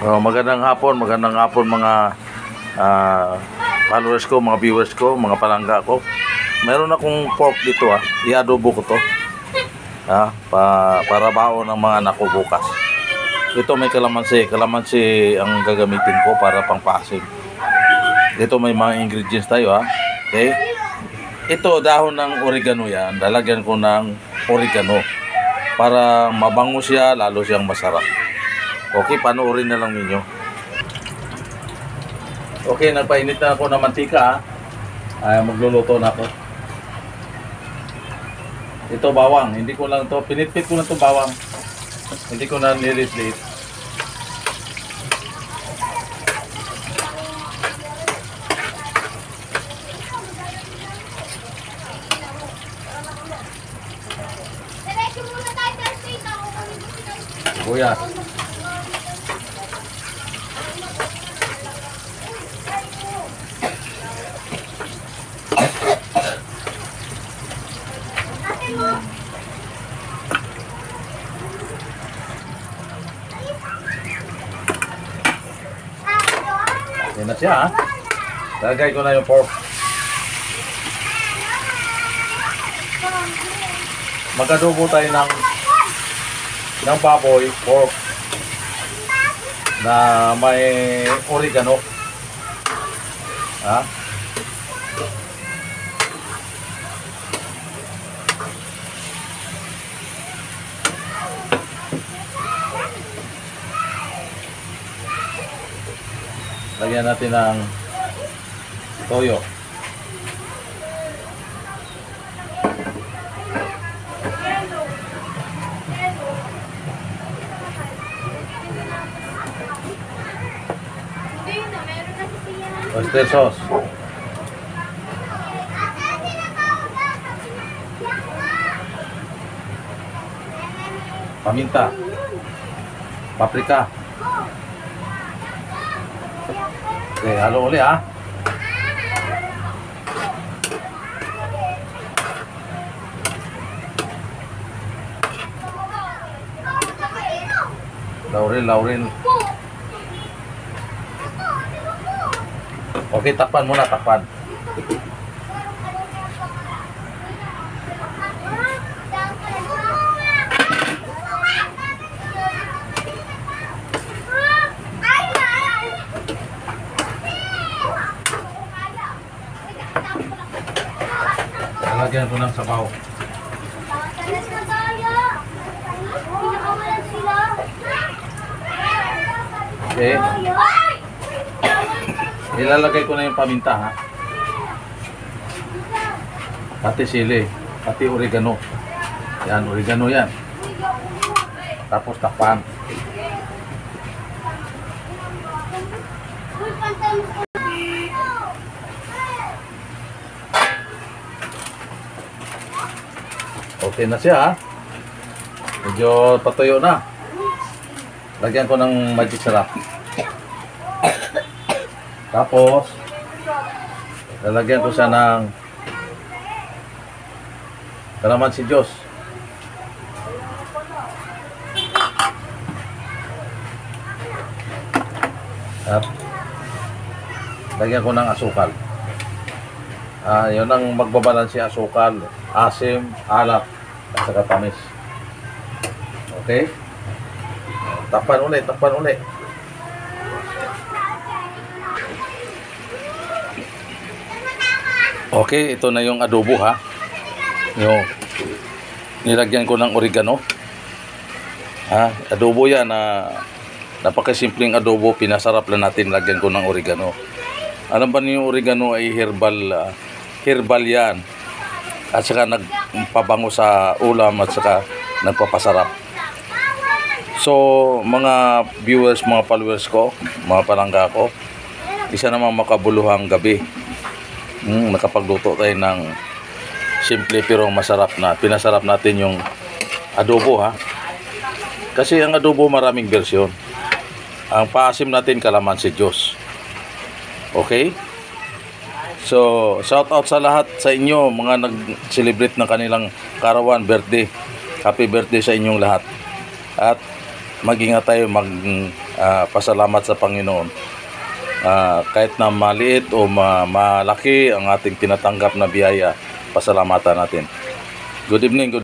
Magandang hapon mga followers ko, mga viewers ko, mga palangga ko. Meron akong pork dito i-adobo ko to. Para baon ng mga anak ko bukas. Ito may kalamansi ang gagamitin ko para pangpasim. Dito may mga ingredients tayo Okay? Ito dahon ng oregano yan, lalagyan ko ng oregano para mabango siya, lalo siyang masarap. Okay, panoorin na lang ninyo. Okay, nagpainit na ako ng mantika magluluto na ako. Ito bawang, hindi ko lang to, pinitpit ko lang to bawang. Hindi ko na nilit-lit. Sibuyas. Yan na siya Lagay ko na yung pork. Mag-adobo tayo ng baboy, pork na may oregano. Lagyan natin ng toyo. Oyster sauce. Paminta. Paprika. Okay, halo ulit Laurel. Okay, takpan muna, takpan. Lagyan ko ng sabaw. Okay. Ilalagay ko na yung paminta pati sili, pati oregano. Yan, oregano yan. Tapos takpan. Okay na siya Medyo patuyo na. Lagyan ko ng magic sarap. Tapos lalagyan ko siya ng kalamansi Diyos. At lagyan ko ng asukal. Yun ang magbabalansi, asukal, asim, alat at saka tamis. Okay? Takpan ulit. Okay, ito na yung adobo Yung nilagyan ko ng oregano. Adobo yan napakasimpleng adobo, pinasarap lang natin, lagyan ko ng oregano. Alam ba niyo, oregano ay herbal yan. At saka nagpabango sa ulam at saka nagpapasarap. So, mga viewers, mga followers ko, mga palangga ko, isa namang makabuluhang gabi. Nakapagluto tayo ng simple pero masarap na. Pinasarap natin yung adobo Kasi ang adobo maraming bersyon. Ang paasim natin kalamansi Diyos. Okay? So, shout out sa lahat sa inyo mga nag-celebrate ng kanilang karawan, birthday. Happy birthday sa inyong lahat. At mag-ingat tayo, pasalamat sa Panginoon. Kahit na maliit o malaki ang ating tinatanggap na biyaya, pasalamatan natin. Good evening.